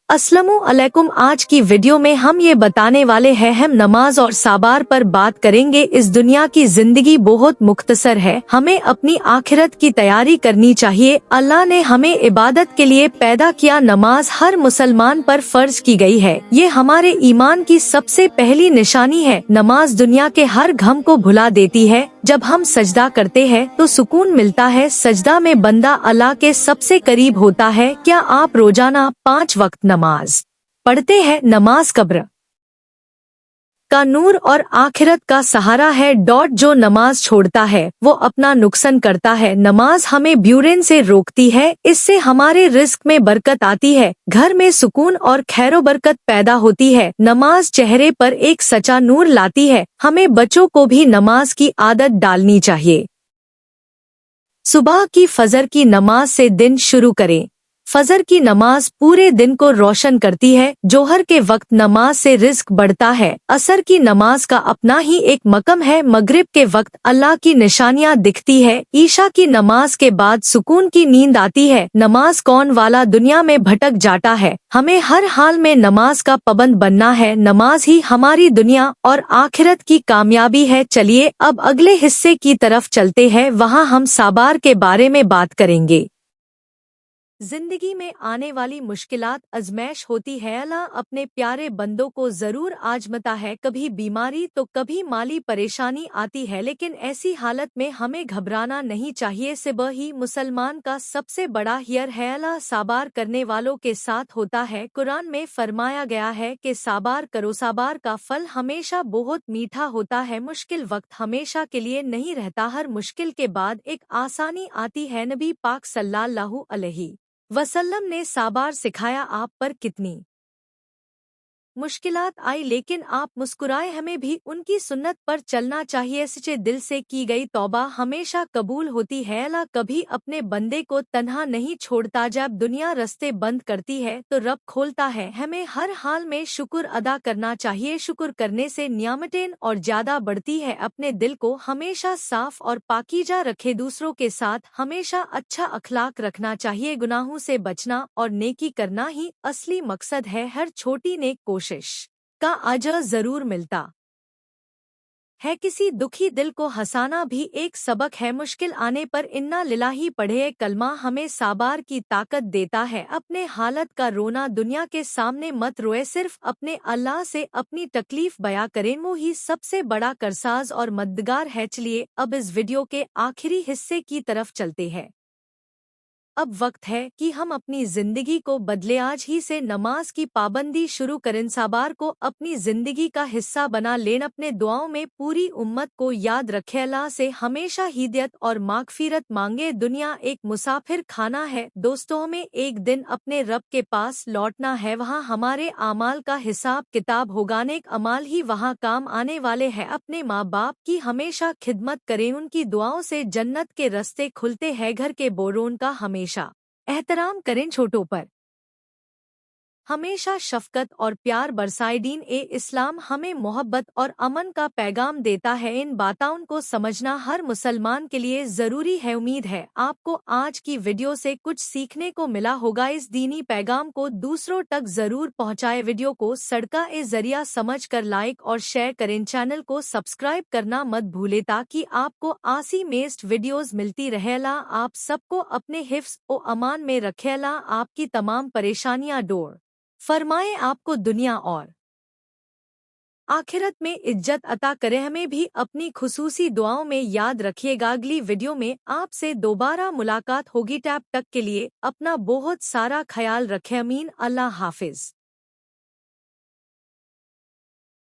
अस्सलामु अलैकुम। आज की वीडियो में हम ये बताने वाले हैं हम नमाज और साबार पर बात करेंगे। इस दुनिया की जिंदगी बहुत मुख्तसर है, हमें अपनी आखिरत की तैयारी करनी चाहिए। अल्लाह ने हमें इबादत के लिए पैदा किया, नमाज हर मुसलमान पर फर्ज की गई है। ये हमारे ईमान की सबसे पहली निशानी है। नमाज दुनिया के हर गम को भुला देती है। जब हम सजदा करते हैं तो सुकून मिलता है। सजदा में बंदा अल्लाह के सबसे करीब होता है। क्या आप रोजाना 5 वक्त नमाज पढ़ते हैं? नमाज कब्र का नूर और आखिरत का सहारा है। जो नमाज छोड़ता है वो अपना नुकसान करता है। नमाज हमें बुराई से रोकती है, इससे हमारे रिस्क में बरकत आती है, घर में सुकून और खैरो बरकत पैदा होती है। नमाज चेहरे पर एक सच्चा नूर लाती है। हमें बच्चों को भी नमाज की आदत डालनी चाहिए। सुबह की फजर की नमाज से दिन शुरू करें। फजर की नमाज पूरे दिन को रोशन करती है। जोहर के वक्त नमाज से रिस्क बढ़ता है। असर की नमाज का अपना ही एक मकम है। मगरिब के वक्त अल्लाह की निशानियां दिखती है। ईशा की नमाज के बाद सुकून की नींद आती है। नमाज कौन वाला दुनिया में भटक जाता है। हमें हर हाल में नमाज का पाबंद बनना है। नमाज ही हमारी दुनिया और आखिरत की कामयाबी है। चलिए अब अगले हिस्से की तरफ चलते हैं, वहाँ हम साबार के बारे में बात करेंगे। जिंदगी में आने वाली मुश्किलात आजमाइश होती है। अल्लाह अपने प्यारे बंदों को जरूर आजमाता है। कभी बीमारी तो कभी माली परेशानी आती है, लेकिन ऐसी हालत में हमें घबराना नहीं चाहिए। सिबह ही मुसलमान का सबसे बड़ा हियर है। अल्लाह साबार करने वालों के साथ होता है। कुरान में फरमाया गया है कि साबार करो, साबार का फल हमेशा बहुत मीठा होता है। मुश्किल वक्त हमेशा के लिए नहीं रहता, हर मुश्किल के बाद एक आसानी आती है। नबी पाक सल्लल्लाहु अलैहि वसल्लम ने साबार सिखाया। आप पर कितनी मुश्किलात आई लेकिन आप मुस्कुराए, हमें भी उनकी सुन्नत पर चलना चाहिए। सच्चे दिल से की गई तौबा हमेशा कबूल होती है। अल्लाह कभी अपने बंदे को तन्हा नहीं छोड़ता। जब दुनिया रास्ते बंद करती है तो रब खोलता है। हमें हर हाल में शुक्र अदा करना चाहिए। शुक्र करने से नियामतें और ज्यादा बढ़ती है। अपने दिल को हमेशा साफ और पाकीजा रखे। दूसरों के साथ हमेशा अच्छा अखलाक रखना चाहिए। गुनाहों से बचना और नेकी करना ही असली मकसद है। हर छोटी नेक कोशिश का अजर जरूर मिलता है। किसी दुखी दिल को हंसाना भी एक सबक है। मुश्किल आने पर इन्ना लिल्लाही पढ़े, कलमा हमें साबार की ताकत देता है। अपने हालत का रोना दुनिया के सामने मत रोए, सिर्फ अपने अल्लाह से अपनी तकलीफ बयां करें। वो ही सबसे बड़ा करसाज और मददगार है। चलिए अब इस वीडियो के आखिरी हिस्से की तरफ चलते हैं। अब वक्त है कि हम अपनी जिंदगी को बदले। आज ही से नमाज की पाबंदी शुरू करें। साबार को अपनी जिंदगी का हिस्सा बना लें। अपने दुआओं में पूरी उम्मत को याद रखें। अल्लाह से हमेशा हिदायत और मागफिरत मांगे। दुनिया एक मुसाफिर खाना है। दोस्तों, हमें एक दिन अपने रब के पास लौटना है। वहाँ हमारे आमाल का हिसाब किताब होगा। नेक अमाल ही वहाँ काम आने वाले हैं। अपने माँ बाप की हमेशा खिदमत करें, उनकी दुआओं से जन्नत के रास्ते खुलते हैं। घर के बोरों का हमेशा एहतराम करें। छोटों पर हमेशा शफकत और प्यार बरसाए। दीन इस्लाम हमें मोहब्बत और अमन का पैगाम देता है। इन बातों को समझना हर मुसलमान के लिए जरूरी है। उम्मीद है आपको आज की वीडियो से कुछ सीखने को मिला होगा। इस दीनी पैगाम को दूसरों तक जरूर पहुंचाए। वीडियो को सदका ए जरिया समझकर लाइक और शेयर करें। चैनल को सब्सक्राइब करना मत भूले ताकि आपको आसी मेस्ट वीडियोस मिलती रहे। अल्लाह आप सबको अपने हिफ्ज़ ओ अमान में रखे। अल्लाह आपकी तमाम परेशानियां दूर फरमाए, आपको दुनिया और आखिरत में इज्जत अता करे। हमें भी अपनी खुसूसी दुआओं में याद रखिएगा। अगली वीडियो में आपसे दोबारा मुलाकात होगी। तब तक के लिए अपना बहुत सारा ख्याल रखें। अमीन। अल्लाह हाफिज।